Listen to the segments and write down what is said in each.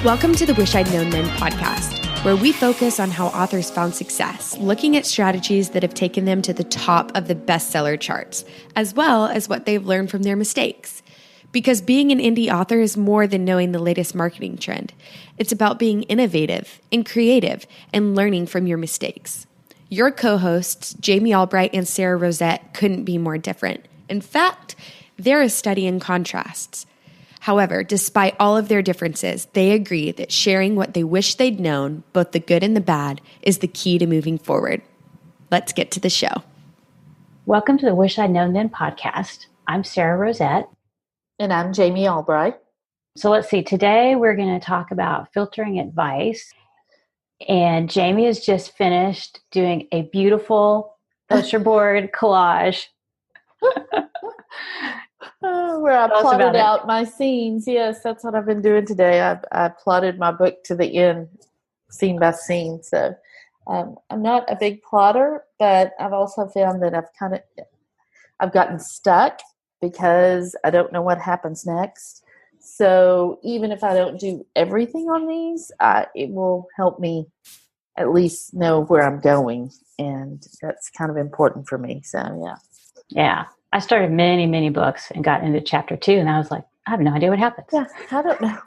Welcome to the Wish I'd Known Then podcast, where we focus on how authors found success, looking at strategies that have taken them to the top of the bestseller charts, as well as what they've learned from their mistakes. Because being an indie author is more than knowing the latest marketing trend. It's about being innovative and creative and learning from your mistakes. Your co-hosts, Jami Albright and Sara Rosett, couldn't be more different. In fact, they're a study in contrasts. However, despite all of their differences, they agree that sharing what they wish they'd known, both the good and the bad, is the key to moving forward. Let's get to the show. Welcome to the Wish I'd Known Then podcast. I'm Sara Rosett. And I'm Jami Albright. So let's see, today we're going to talk about filtering advice. And Jami has just finished doing a beautiful poster board collage. Where I plotted out my scenes. Yes, that's what I've been doing today. I plotted my book to the end, scene by scene. So I'm not a big plotter, but I've also found that I've gotten stuck because I don't know what happens next. So even if I don't do everything on these, it will help me at least know where I'm going, and that's kind of important for me. So yeah. I started many books and got into chapter 2, and I was like, I have no idea what happens. Yeah, I don't know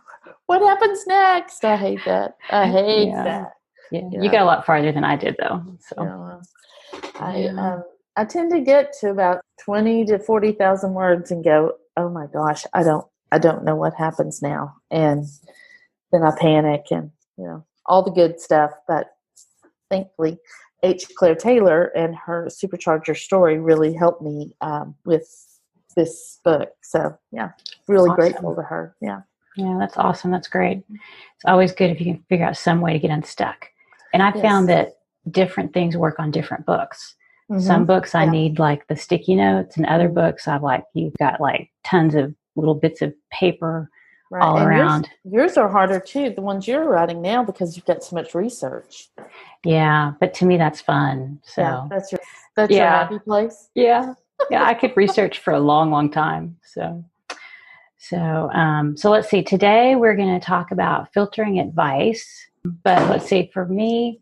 what happens next. I hate that. I hate that. Yeah, you got a lot farther than I did, though. So I tend to get to about 20 to 40,000 words and go, oh my gosh, I don't know what happens now, and then I panic and all the good stuff. But thankfully, H. Claire Taylor and her Supercharger story really helped me with this book. So, really awesome. Grateful to her. Yeah, that's awesome. That's great. It's always good if you can figure out some way to get unstuck. And I found that different things work on different books. Mm-hmm. Some books I need like the sticky notes, and other books you've got like tons of little bits of paper all and around. Yours are harder too, the ones you're writing now, because you've got so much research. Yeah, but to me that's fun. So that's your happy place. Yeah, I could research for a long time. So let's see. Today we're going to talk about filtering advice. But let's see. For me,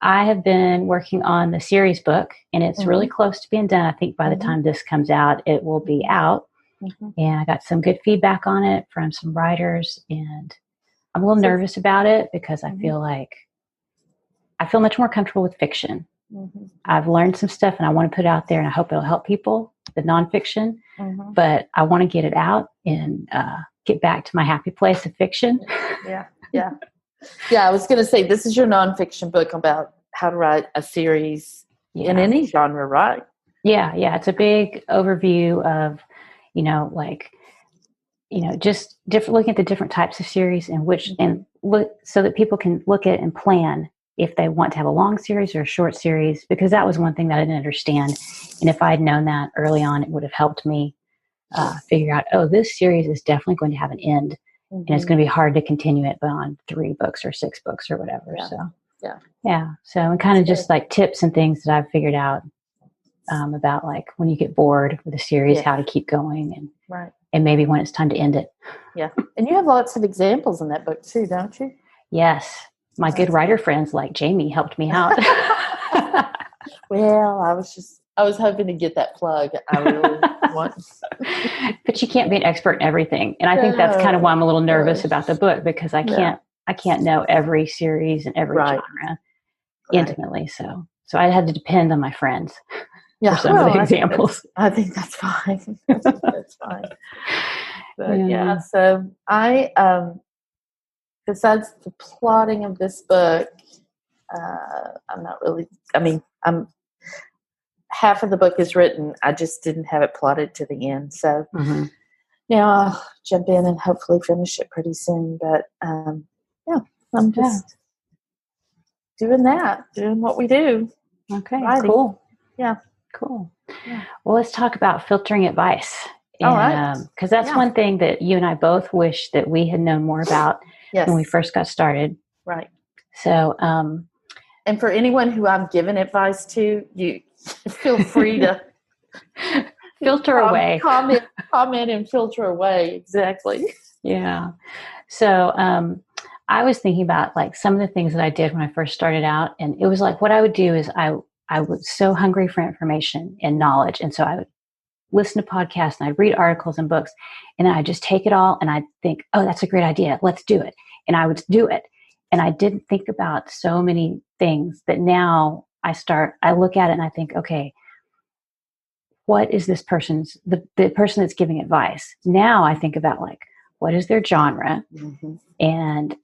I have been working on the series book, and it's really close to being done. I think by the time this comes out, it will be out. Mm-hmm. And I got some good feedback on it from some writers, and I'm a little nervous about it because I feel much more comfortable with fiction. Mm-hmm. I've learned some stuff and I want to put it out there, and I hope it'll help people, the nonfiction, but I want to get it out and get back to my happy place of fiction. Yeah. I was going to say, this is your nonfiction book about how to write a series in any genre, right? Yeah. It's a big overview of, just looking at the different types of series and look so that people can look at and plan if they want to have a long series or a short series, because that was one thing that I didn't understand. And if I had known that early on, it would have helped me figure out, this series is definitely going to have an end, and it's going to be hard to continue it beyond 3 books or 6 books or whatever. Yeah. So, and kind of just like tips and things that I've figured out about like when you get bored with a series, how to keep going, and maybe when it's time to end it. Yeah. And you have lots of examples in that book too, don't you? Yes. My good writer friends like Jami helped me out. Well, I was hoping to get that plug. I really want. But you can't be an expert in everything. And I think that's kind of why I'm a little nervous about the book, because I can't know every series and every genre intimately. So I had to depend on my friends. For some of the examples. I think that's fine. That's fine. But so I, besides the plotting of this book, half of the book is written. I just didn't have it plotted to the end. So now I'll jump in and hopefully finish it pretty soon. But I'm just doing what we do. Okay, writing. Cool. Yeah. Cool. Yeah. Well, let's talk about filtering advice. All right. Because that's one thing that you and I both wish that we had known more about when we first got started. Right. So, and for anyone who I've given advice to, you feel free to filter away. Comment and filter away. Exactly. Yeah. So, I was thinking about like some of the things that I did when I first started out. And it was like, what I would do is I was so hungry for information and knowledge. And so I would listen to podcasts and I'd read articles and books, and then I'd just take it all and I'd think, oh, that's a great idea. Let's do it. And I would do it. And I didn't think about so many things that now I look at it and I think, okay, what is this person's, the person that's giving advice? Now I think about like, what is their genre? Mm-hmm. And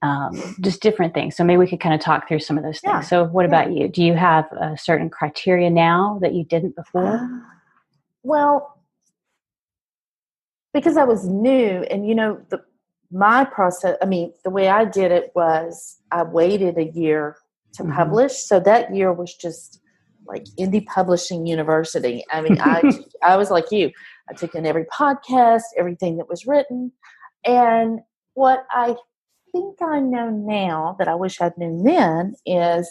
just different things. So maybe we could kind of talk through some of those things. Yeah. So what about you? Do you have a certain criteria now that you didn't before? Well, because I was new and, my process, the way I did it was I waited a year to mm-hmm. publish. So that year was just like Indie Publishing University. I was like you. I took in every podcast, everything that was written. And what I think I know now that I wish I'd known then is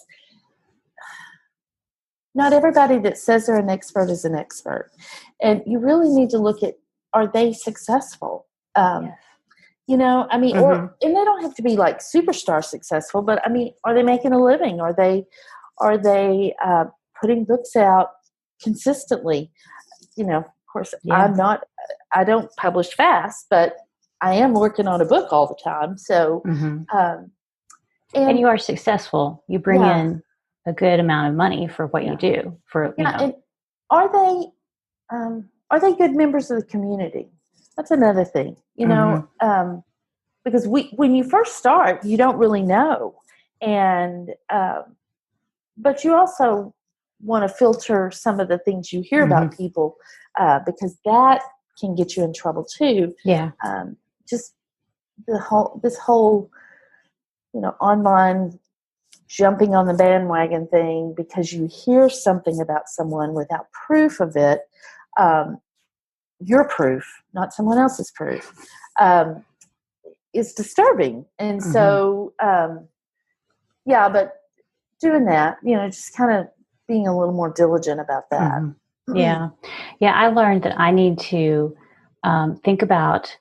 not everybody that says they're an expert is an expert. And you really need to look at, are they successful? Yes. Mm-hmm. And they don't have to be like superstar successful, but are they making a living? Are they putting books out consistently? Of course, yeah. I don't publish fast, but I am working on a book all the time. So, mm-hmm. And you are successful. You bring in a good amount of money for what you do. And are they good members of the community? That's another thing, mm-hmm. Because when you first start, you don't really know. And, but you also want to filter some of the things you hear mm-hmm. about people, because that can get you in trouble too. Yeah. Just this whole, online jumping on the bandwagon thing because you hear something about someone without proof of it. Your proof, not someone else's proof, is disturbing. And mm-hmm. so, but doing that, just kind of being a little more diligent about that. Mm-hmm. Yeah. Yeah. I learned that I need to think about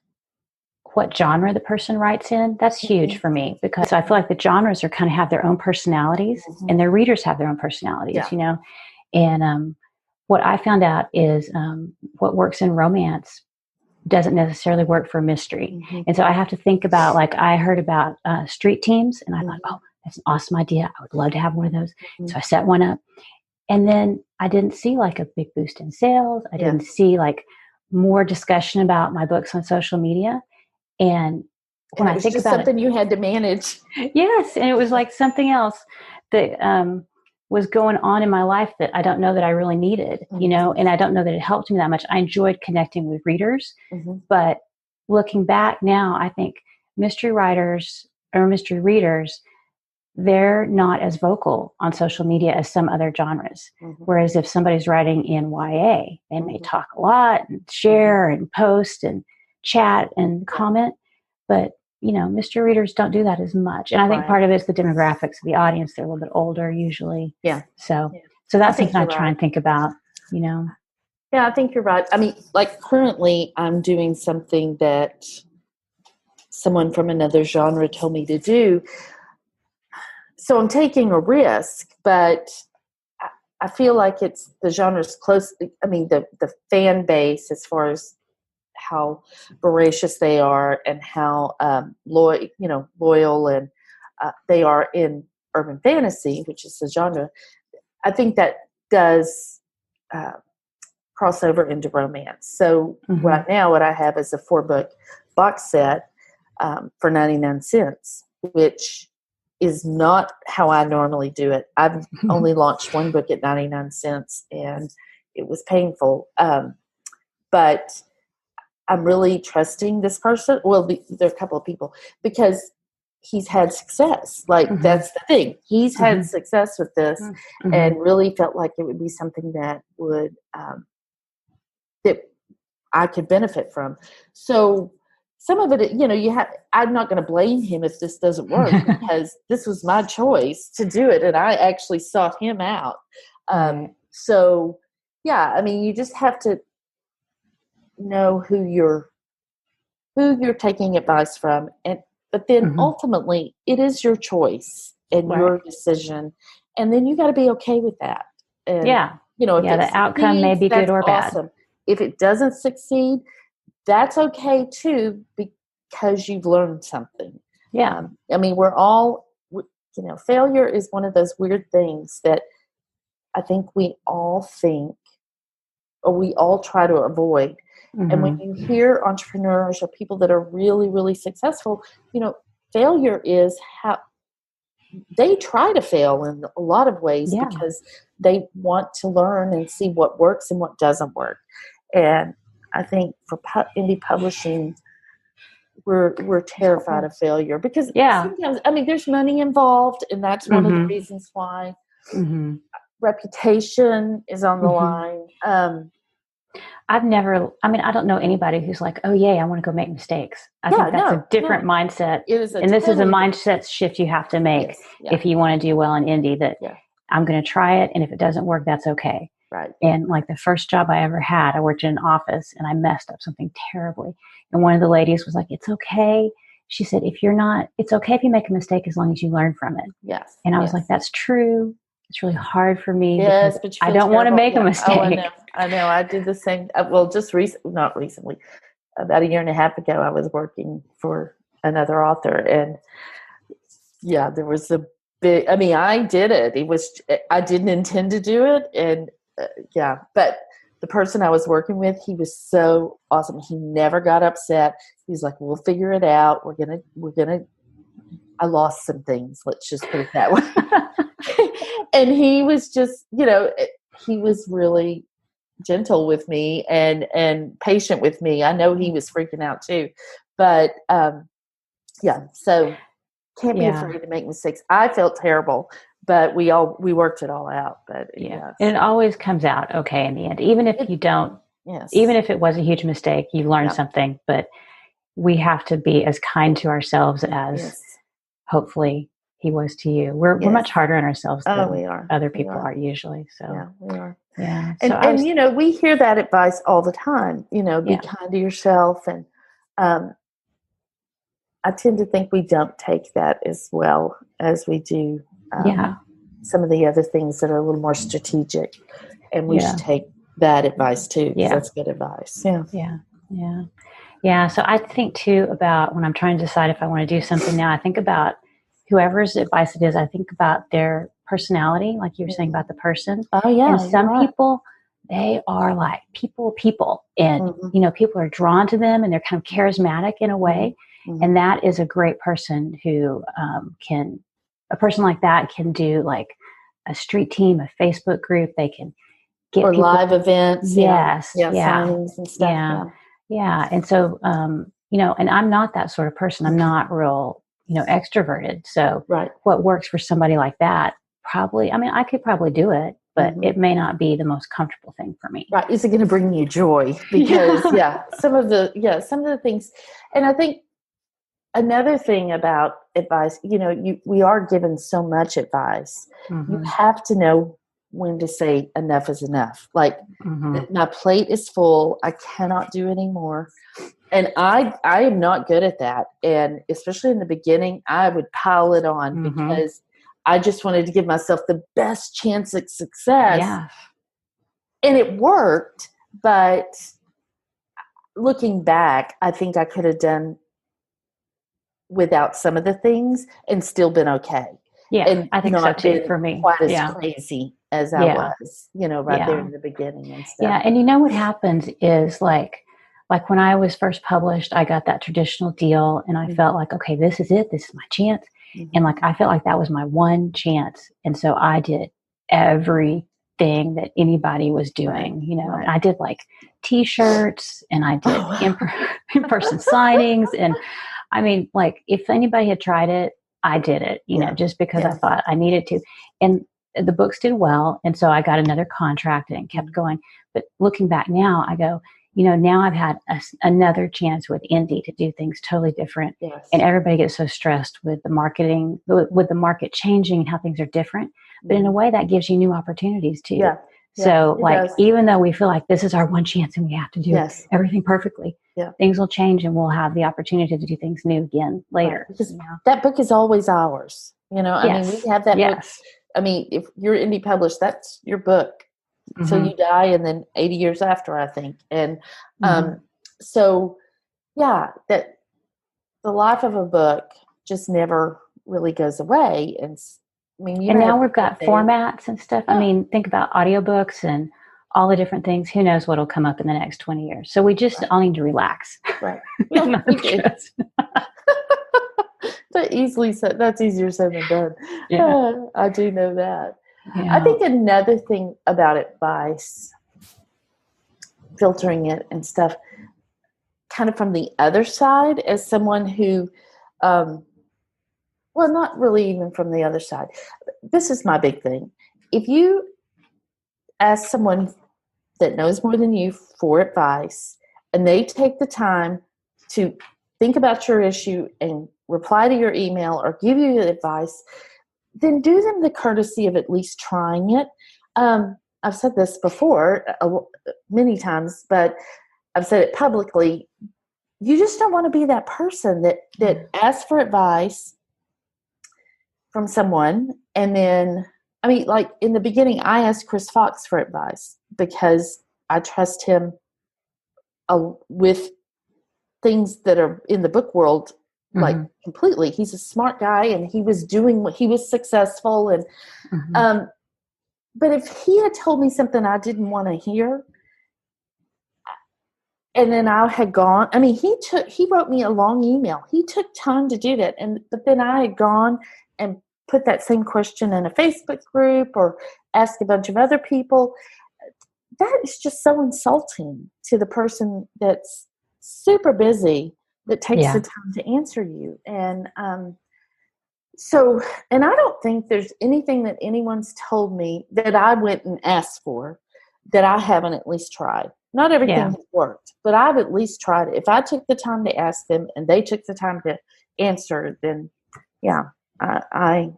what genre the person writes in. That's huge mm-hmm. for me because I feel like the genres are kind of have their own personalities mm-hmm. and their readers have their own personalities, and what I found out is what works in romance doesn't necessarily work for mystery. Mm-hmm. And so I have to think about, like, I heard about street teams and I thought, oh, that's an awesome idea. I would love to have one of those. Mm-hmm. So I set one up. And then I didn't see like a big boost in sales. I didn't see like more discussion about my books on social media. And when I think about something you had to manage. Yes. And it was like something else that was going on in my life that I don't know that I really needed, mm-hmm. And I don't know that it helped me that much. I enjoyed connecting with readers, mm-hmm. but looking back now, I think mystery writers or mystery readers, they're not as vocal on social media as some other genres. Mm-hmm. Whereas if somebody's writing in YA, they may mm-hmm. talk a lot and share and post and chat and comment, but mystery readers don't do that as much. And I think part of it is the demographics of the audience. They're a little bit older usually. Yeah. So that's something I try and think about, Yeah, I think you're right. Like currently I'm doing something that someone from another genre told me to do. So I'm taking a risk, but I feel like it's the genre's close. The fan base, as far as how voracious they are and how loyal and they are in urban fantasy, which is the genre. I think that does cross over into romance. So mm-hmm. right now what I have is a 4-book box set for 99 cents, which is not how I normally do it. I've only launched one book at 99 cents and it was painful. But I'm really trusting this person. Well, there are a couple of people because he's had success. Like mm-hmm. that's the thing. He's mm-hmm. had success with this mm-hmm. and really felt like it would be something that would, that I could benefit from. So some of it, I'm not going to blame him if this doesn't work because this was my choice to do it. And I actually sought him out. So yeah, you just have to know who you're taking advice from, and But then ultimately, it is your choice and your decision. And then you got to be okay with that. And, you know, if the outcome may be good or bad. Awesome. If it doesn't succeed, that's okay too, because you've learned something. Yeah. I mean, we're all, you know, failure is one of those weird things that I think we all think, or we all try to avoid. And when you hear entrepreneurs or people that are really, really successful, you know, failure is how they try to fail in a lot of ways because they want to learn and see what works and what doesn't work. And I think for indie publishing, we're terrified of failure because sometimes, I mean, there's money involved, and that's one of the reasons why. Reputation is on the line. I don't know anybody who's like, oh, yay, I want to go make mistakes. I think that's a different mindset. This is a mindset shift you have to make if you want to do well in indie, that I'm going to try it. And if it doesn't work, that's okay. Right. And like the first job I ever had, I worked in an office and I messed up something terribly. And one of the ladies was like, it's okay. She said, it's okay if you make a mistake as long as you learn from it. Yes. And I was like, that's true. It's really hard for me. Yes, but I don't want to make a mistake. Oh, I know. I did the same. Well, not recently, about a year and a half ago, I was working for another author, and there was a big. I mean, I did it. I didn't intend to do it, and but the person I was working with, he was so awesome. He never got upset. He was like, "We'll figure it out. We're gonna." I lost some things. Let's just put it that way. And he was just, you know, he was really gentle with me and patient with me. I know he was freaking out too, but so can't be afraid to make mistakes. I felt terrible, but we worked it all out. But and it always comes out okay in the end, even if you don't. Yes. Even if it was a huge mistake, you learned something. But we have to be as kind to ourselves as hopefully he was to you. We're much harder on ourselves than we are. Other people are usually. So we are. Yeah. And you know, we hear that advice all the time, you know, be kind to yourself. And I tend to think we don't take that as well as we do some of the other things that are a little more strategic. And we should take that advice too, because that's good advice. Yeah. So I think too about when I'm trying to decide if I want to do something now, I think about whoever's advice it is. I think about their personality, like you were saying about the person. Oh yeah. And some people, they are like people. And, you know, people are drawn to them and they're kind of charismatic in a way. And that is a great person who a person like that can do like a street team, a Facebook group. They can get or people, live events. Signings and stuff. Yeah. And so, you know, and I'm not that sort of person. I'm not real, you know, extroverted. So what works for somebody like that, probably, I mean, I could probably do it, but it may not be the most comfortable thing for me. Right. Is it going to bring you joy? Because some of the things, and I think another thing about advice, you know, we are given so much advice. You have to know when to say enough is enough. Like my plate is full. I cannot do anymore. And I am not good at that. And especially in the beginning, I would pile it on because I just wanted to give myself the best chance at success. Yeah. And it worked. But looking back, I think I could have done without some of the things and still been okay. Yeah, and I think so too for me. Quite as crazy as I was, you know, there in the beginning and stuff. Yeah, and you know what happens is like when I was first published, I got that traditional deal and I felt like, okay, this is it. This is my chance. And like, I felt like that was my one chance. And so I did everything that anybody was doing, you know, and I did like t-shirts and I did in-person signings. And I mean, like if anybody had tried it, I did it, you know, just because I thought I needed to. And the books did well. And so I got another contract and it kept going. But looking back now, I go, you know, now I've had another chance with indie to do things totally different. Yes. And everybody gets so stressed with the marketing, with the market changing and how things are different. But in a way that gives you new opportunities too. Yeah. So like, even though we feel like this is our one chance and we have to do everything perfectly, things will change and we'll have the opportunity to do things new again later. Right. Because that book is always ours. I mean, we have that book. I mean, if you're indie published, that's your book. So you die, and then 80 years after, I think. And so, that the life of a book just never really goes away. And I mean, and now we've got formats and stuff. I mean, think about audiobooks and all the different things. Who knows what'll come up in the next 20 years? So we just all need to relax. Right. Yeah, we do. Easily said. That's easier said than done. Yeah. I do know that. Yeah. I think another thing about advice, filtering it and stuff, kind of from the other side, as someone who, well, not really even from the other side. This is my big thing. If you ask someone that knows more than you for advice, and they take the time to think about your issue and reply to your email or give you advice, then do them the courtesy of at least trying it. I've said this before many times, but I've said it publicly. You just don't want to be that person that asks for advice from someone. And then, I mean, like in the beginning, I asked Chris Fox for advice because I trust him with things that are in the book world, like completely. He's a smart guy, and he was doing what he was successful. And, but if he had told me something I didn't want to hear, and then I had gone, I mean, he wrote me a long email. He took time to do that. But then I had gone and put that same question in a Facebook group or asked a bunch of other people. That is just so insulting to the person that's super busy that takes the time to answer you. And so, and I don't think there's anything that anyone's told me that I went and asked for that I haven't at least tried. Not everything has worked, but I've at least tried it. If I took the time to ask them and they took the time to answer, then I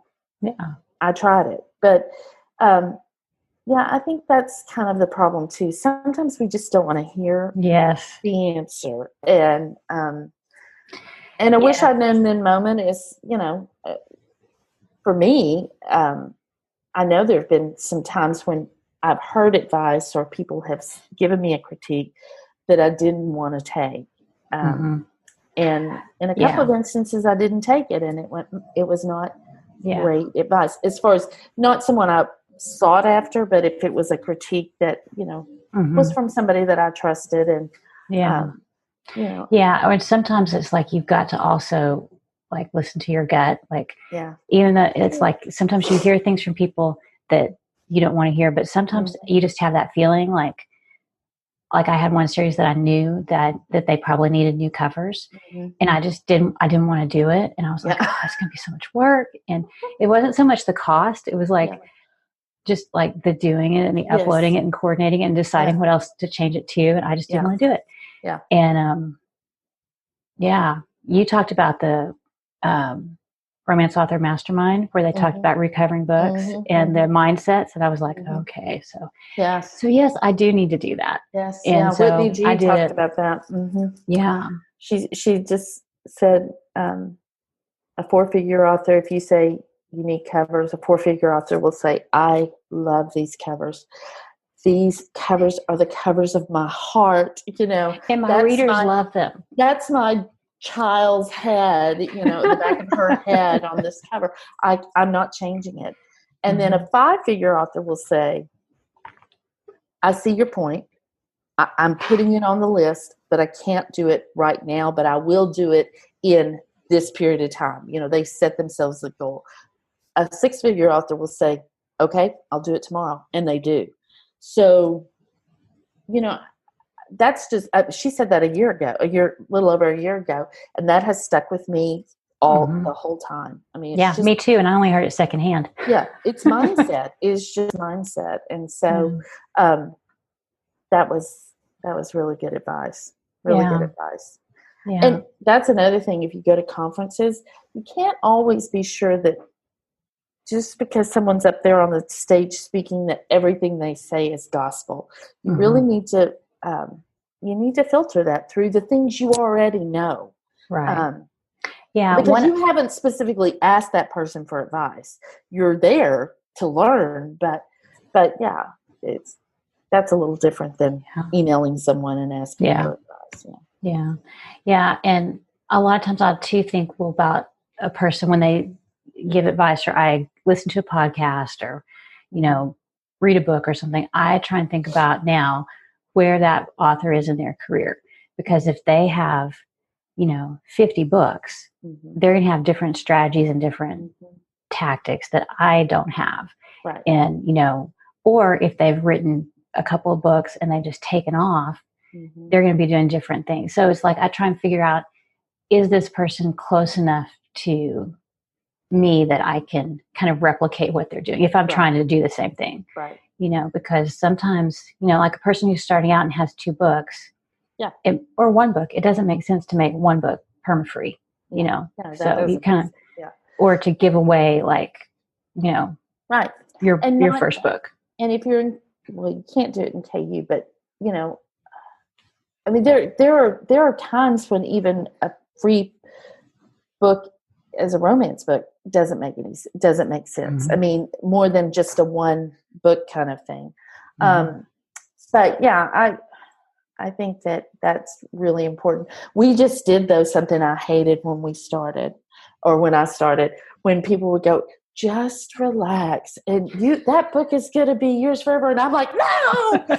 tried it. But I think that's kind of the problem too. Sometimes we just don't want to hear the answer. And I wish I'd known in the moment is, for me, I know there have been some times when I've heard advice or people have given me a critique that I didn't want to take. And in a couple of instances I didn't take it, and it was not great advice as far as not someone I sought after, but if it was a critique that, was from somebody that I trusted and, or sometimes it's like, you've got to also like listen to your gut. Like, even though it's like, sometimes you hear things from people that you don't want to hear, but sometimes you just have that feeling like I had one series that I knew that they probably needed new covers, and I didn't want to do it. And I was like, oh, it's going to be so much work. And it wasn't so much the cost. It was like, just like the doing it and the uploading it and coordinating it and deciding what else to change it to. And I just didn't want to do it. Yeah. And, you talked about the, Romance Author Mastermind, where they talked about recovering books and their mindsets. And I was like, okay, so yes, I do need to do that. Yes. And so Whitney G talked about that. Yeah. She just said, a 4-figure author, if you say you need covers, a 4-figure author will say, I love these covers. These covers are the covers of my heart, And my readers love them. That's my child's head, the back of her head on this cover. I'm not changing it. And then a 5-figure author will say, I see your point. I'm putting it on the list, but I can't do it right now, but I will do it in this period of time. They set themselves a goal. A 6-figure author will say, okay, I'll do it tomorrow. And they do. So, that's just, she said that a little over a year ago. And that has stuck with me the whole time. I mean, it's just, me too. And I only heard it secondhand. Yeah. It's mindset. It's just mindset. And so, that was really good advice. Really good advice. Yeah. And that's another thing. If you go to conferences, you can't always be sure that just because someone's up there on the stage speaking that everything they say is gospel. You really need to filter that through the things you already know. Right. Because you haven't specifically asked that person for advice. You're there to learn, but yeah, that's a little different than emailing someone and asking for advice. Yeah. And a lot of times I too think about a person when they give advice, or I listen to a podcast, or, read a book or something. I try and think about now where that author is in their career, because if they have 50 books, they're going to have different strategies and different tactics that I don't have. Right. And, or if they've written a couple of books and they've just taken off, they're going to be doing different things. So it's like, I try and figure out, is this person close enough to me that I can kind of replicate what they're doing if I'm trying to do the same thing. Right. Because sometimes, like a person who's starting out and has 2 books, or 1 book, it doesn't make sense to make 1 book perma-free, so you kind of, or to give away right. your first book. And if you're you can't do it in KU, but I mean, there are times when even a free book as a romance book doesn't make sense. I mean, more than just a 1 book kind of thing. But yeah, I think that's really important. We just did, though, something I hated when we started, or when I started, when people would go, just relax, and that book is going to be yours forever. And I'm like, no,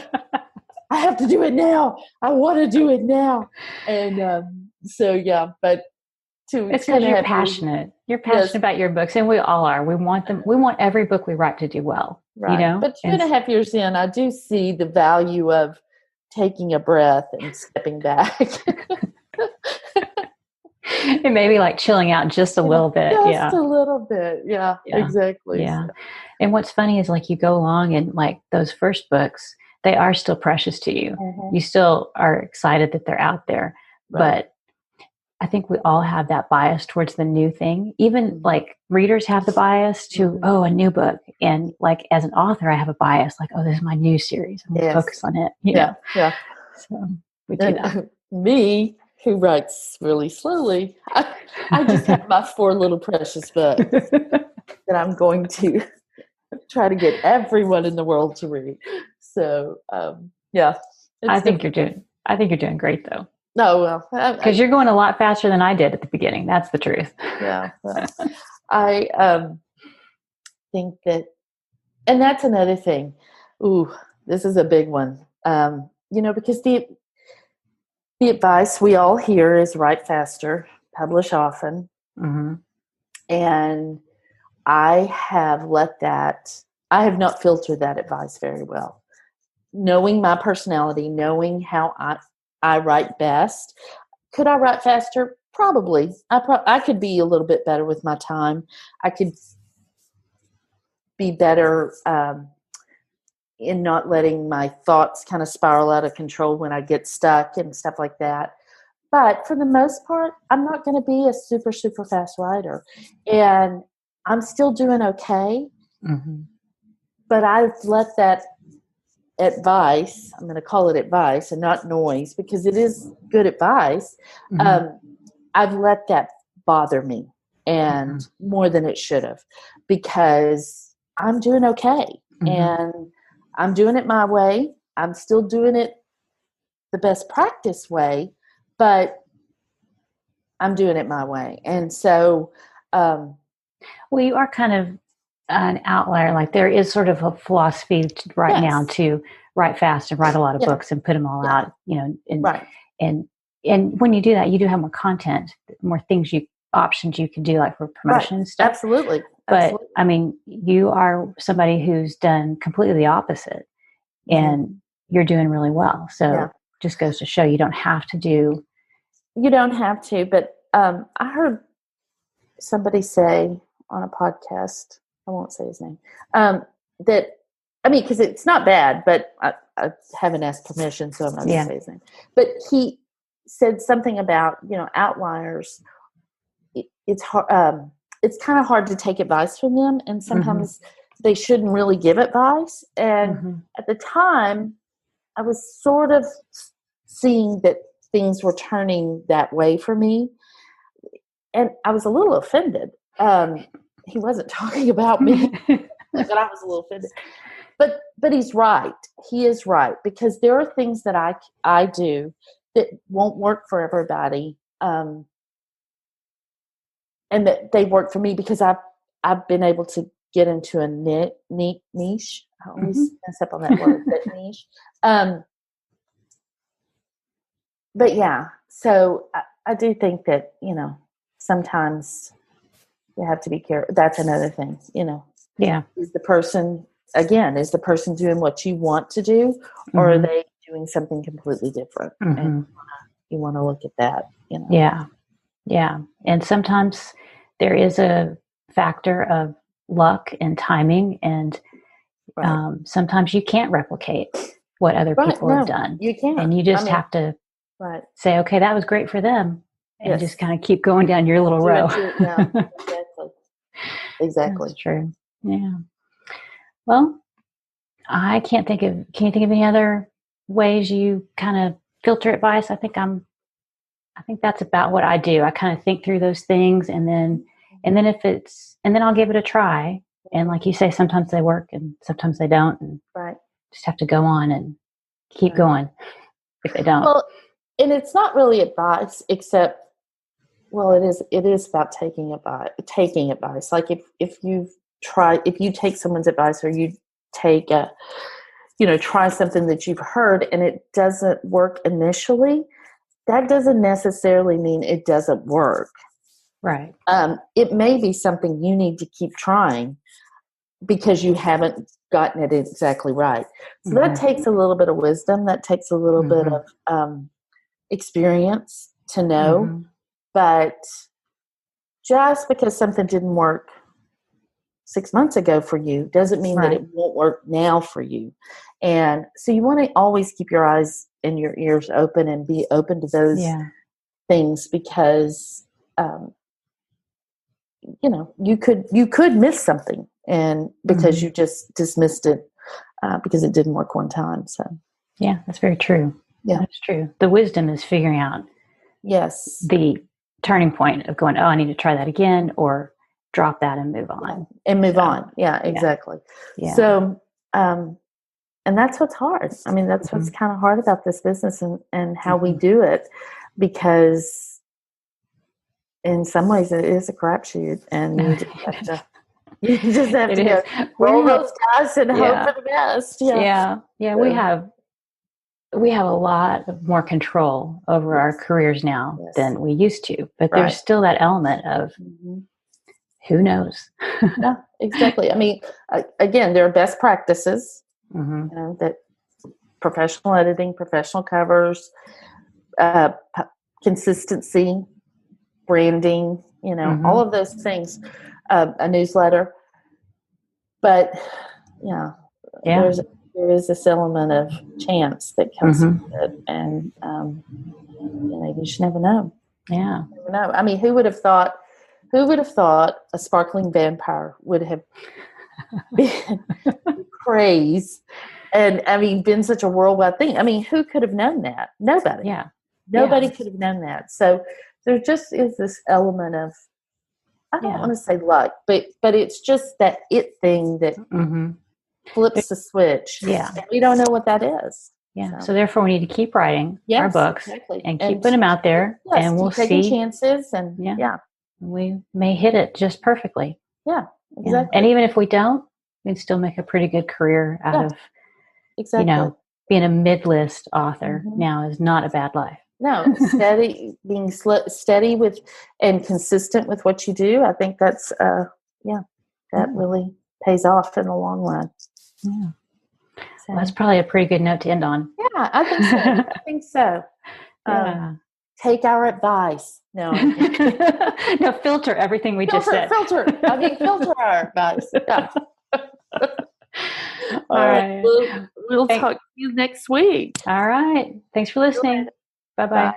I have to do it now. I want to do it now. And so, yeah, but it's because you're passionate. You're passionate about your books, and we all are. We want them. We want every book we write to do well. Right. But 2.5 years in, I do see the value of taking a breath and stepping back. It may be like chilling out just a little bit. Just a little bit. Yeah, exactly. Yeah. And what's funny is, like, you go along and, like, those first books, they are still precious to you. You still are excited that they're out there. Right. But I think we all have that bias towards the new thing. Even like readers have the bias to, a new book. And like, as an author, I have a bias, like, this is my new series. I'm going to focus on it. Yeah. So we do that. Me, who writes really slowly, I just have my 4 little precious books that I'm going to try to get everyone in the world to read. So, yeah. I think you're doing great, though. No, well, because you're going a lot faster than I did at the beginning. That's the truth. Yeah. Well, I think that, and that's another thing. Ooh, this is a big one. Because the advice we all hear is write faster, publish often. And I have not filtered that advice very well. Knowing my personality, knowing how I write best. Could I write faster? Probably. I could be a little bit better with my time. I could be better in not letting my thoughts kind of spiral out of control when I get stuck and stuff like that. But for the most part, I'm not going to be a super, super fast writer. And I'm still doing okay. But I've let that advice, I'm going to call it advice and not noise, because it is good advice. I've let that bother me, and more than it should have, because I'm doing okay and I'm doing it my way. I'm still doing it the best practice way, but I'm doing it my way. And so, well, you are kind of an outlier. Like, there is sort of a philosophy now to write fast and write a lot of books and put them all out, and when you do that, you do have more content, more options you can do, like for promotion and stuff. Absolutely. But I mean, you are somebody who's done completely the opposite, and you're doing really well. So just goes to show you don't have to. But I heard somebody say on a podcast, I won't say his name, because it's not bad, but I haven't asked permission, so I'm not going to say his name. But he said something about, outliers. It's hard. it's kind of hard to take advice from them, and sometimes they shouldn't really give advice. And at the time, I was sort of seeing that things were turning that way for me, and I was a little offended. He wasn't talking about me, but I was a little offended. But he's right. He is right, because there are things that I do that won't work for everybody, and that they work for me because I've been able to get into a niche. I always mess up on that word, but niche. But yeah, so I do think that, sometimes you have to be careful. That's another thing, Yeah. Is the person doing what you want to do, or are they doing something completely different? And you want to look at that, Yeah. Yeah. And sometimes there is a factor of luck and timing, and sometimes you can't replicate what other people have done. You can't. And you just have to say, okay, that was great for them, and just kind of keep going down your little row. Yeah, exactly. That's true. Yeah. Well, I can't think of. Can you think of any other ways you kind of filter advice? I think that's about what I do. I kind of think through those things, and then I'll give it a try. And like you say, sometimes they work and sometimes they don't, and just have to go on and keep going if they don't. Well, and it's not really advice, except, well, it is about taking advice. Like if you take someone's advice, or you take try something that you've heard and it doesn't work initially, that doesn't necessarily mean it doesn't work. Right. It may be something you need to keep trying because you haven't gotten it exactly right. So that takes a little bit of wisdom. That takes a little bit of experience to know. But just because something didn't work 6 months ago for you doesn't mean that it won't work now for you. And so you want to always keep your eyes and your ears open and be open to those things, because you could miss something, and because you just dismissed it because it didn't work one time. So yeah, that's very true. Yeah, that's true. The wisdom is figuring out the turning point of going, oh, I need to try that again, or drop that and move on. Yeah, exactly. Yeah. So, and that's what's hard. I mean, that's what's kind of hard about this business and how we do it, because in some ways it is a crapshoot, and you just have to go roll those dice and hope for the best. Yeah. We have a lot more control over our careers now than we used to, but there's still that element of who knows? Yeah, exactly. I mean, again, there are best practices, that professional editing, professional covers, consistency, branding, all of those things, a newsletter. But there is this element of chance that comes with it, and you just never know. Yeah, you never know. I mean, who would have thought a sparkling vampire would have been craze, and I mean, been such a worldwide thing? I mean, who could have known that? Nobody. Yeah, nobody could have known that. So there just is this element of, I don't want to say luck, but it's just that thing that flips the switch. Yeah, and we don't know what that is. Yeah. So therefore, we need to keep writing our books and keep putting them out there, and we'll see. Taking chances, and we may hit it just perfectly. Yeah, exactly. Yeah. And even if we don't, we can still make a pretty good career out of, being a mid-list author now is not a bad life. No, being steady with and consistent with what you do. I think that's, that really pays off in the long run. Yeah. So. Well, that's probably a pretty good note to end on. Yeah, I think so. Yeah. Take our advice. No, no, filter everything we just said. Filter our advice. Yeah. All right. We'll talk to you next week. All right. Thanks for listening. Bye-bye.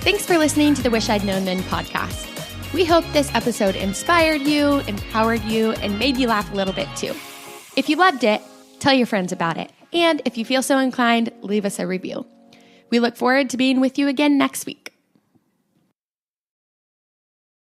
Thanks for listening to the Wish I'd Known Then podcast. We hope this episode inspired you, empowered you, and made you laugh a little bit too. If you loved it, tell your friends about it. And if you feel so inclined, leave us a review. We look forward to being with you again next week.